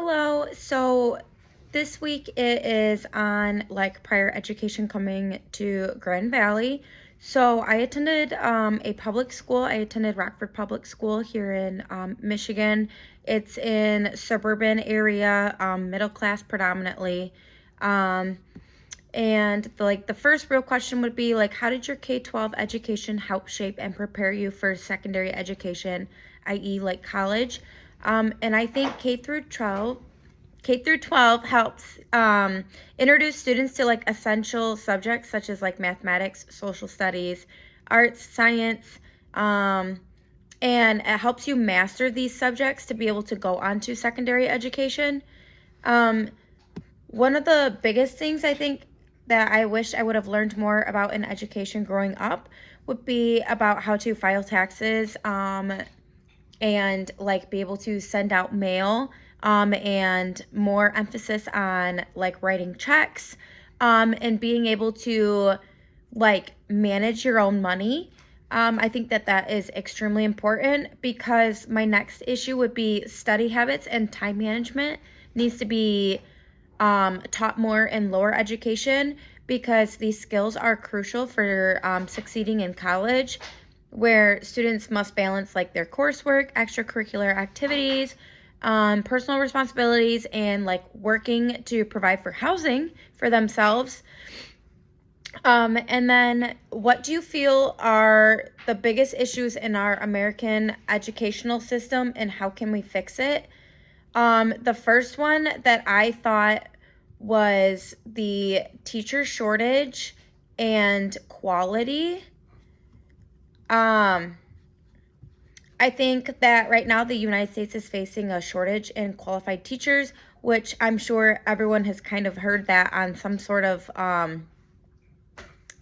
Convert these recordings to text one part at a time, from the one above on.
Hello. So this week it is on like prior education coming to Grand Valley. So I attended a public school. I attended Rockford Public School here in Michigan. It's in suburban area, middle class predominantly. Um, and the first real question would be like, how did your K-12 education help shape and prepare you for secondary education, i.e., like college? And I think K through 12 helps introduce students to like essential subjects such as like mathematics, social studies, arts, science, and it helps you master these subjects to be able to go on to secondary education. Um, One of the biggest things I think that I wish I would have learned more about in education growing up would be about how to file taxes, and like be able to send out mail, and more emphasis on like writing checks, and being able to like manage your own money. I think that that is extremely important because my next issue would be study habits and time management needs to be taught more in lower education because these skills are crucial for succeeding in college, where students must balance like their coursework, extracurricular activities, personal responsibilities, and like working to provide for housing for themselves. And then, what do you feel are the biggest issues in our American educational system, and how can we fix it? The first one that I thought was the teacher shortage and quality. Um, I think that right now the United States is facing a shortage in qualified teachers, which I'm sure everyone has kind of heard that on some sort of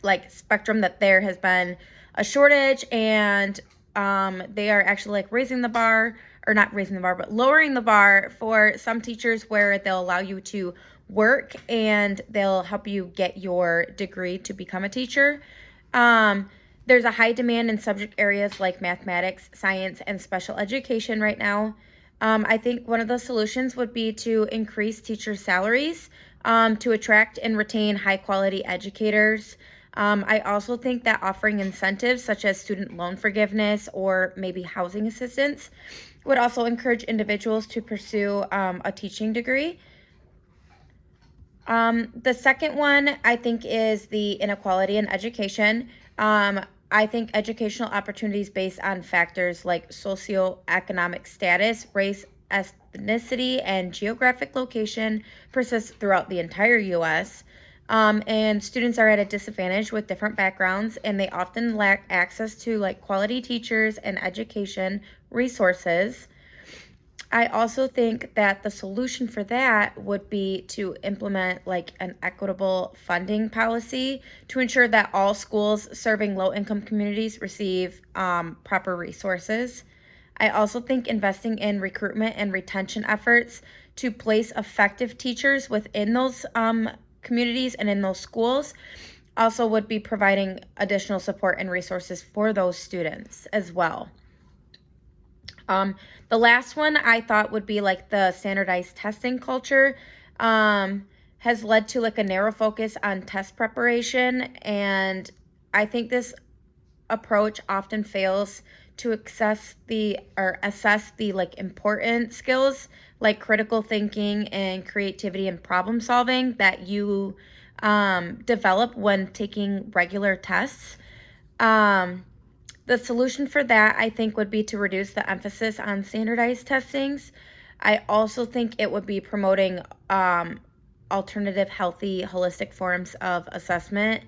like spectrum, that there has been a shortage, and they are actually like raising the bar, or not raising the bar, but lowering the bar for some teachers, where they'll allow you to work and they'll help you get your degree to become a teacher. There's a high demand in subject areas like mathematics, science, and special education right now. I think one of the solutions would be to increase teacher salaries, to attract and retain high quality educators. I also think that offering incentives such as student loan forgiveness or maybe housing assistance would also encourage individuals to pursue a teaching degree. The second one I think is the inequality in education. I think educational opportunities based on factors like socioeconomic status, race, ethnicity, and geographic location persist throughout the entire U.S. And students are at a disadvantage with different backgrounds, and they often lack access to like quality teachers and education resources. I also think that the solution for that would be to implement like an equitable funding policy to ensure that all schools serving low income communities receive proper resources. I also think investing in recruitment and retention efforts to place effective teachers within those communities and in those schools also would be providing additional support and resources for those students as well. Um, the last one I thought would be like the standardized testing culture, has led to like a narrow focus on test preparation. And I think this approach often fails to assess the like important skills like critical thinking and creativity and problem solving that you develop when taking regular tests. Um, the solution for that, I think, would be to reduce the emphasis on standardized testings. I also think it would be promoting alternative, healthy, holistic forms of assessment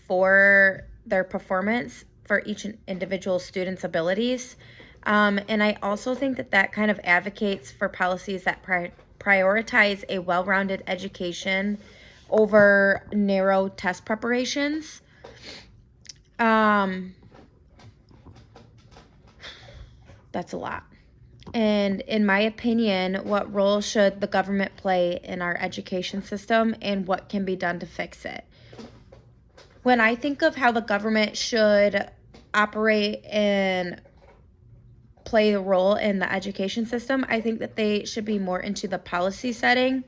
for their performance for each individual student's abilities. And I also think that that kind of advocates for policies that prioritize a well rounded education over narrow test preparations. Um, That's a lot. And in my opinion, what role should the government play in our education system, and what can be done to fix it? When I think of how the government should operate in play a role in the education system. I think that they should be more into the policy setting.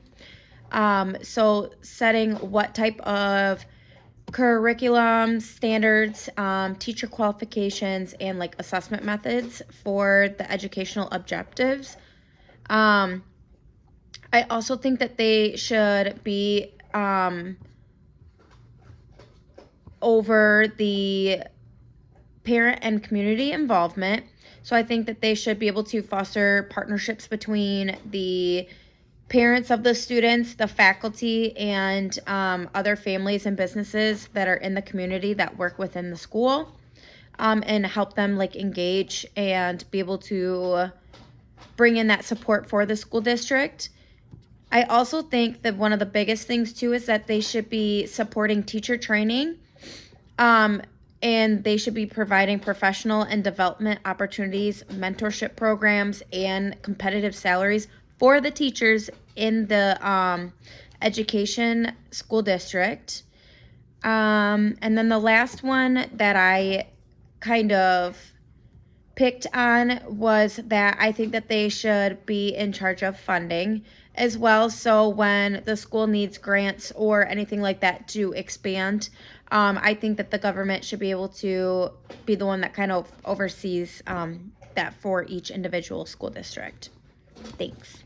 So setting what type of curriculum standards, teacher qualifications, and like assessment methods for the educational objectives. I also think that they should be over the parent and community involvement. So I think that they should be able to foster partnerships between the parents of the students, the faculty, and other families and businesses that are in the community that work within the school, and help them like engage and be able to bring in that support for the school district. I also think that one of the biggest things too is that they should be supporting teacher training, and they should be providing professional and development opportunities, mentorship programs, and competitive salaries for the teachers in the education school district. And then the last one that I kind of picked on was that I think that they should be in charge of funding as well. So when the school needs grants or anything like that to expand, I think that the government should be able to be the one that kind of oversees that for each individual school district. Thanks.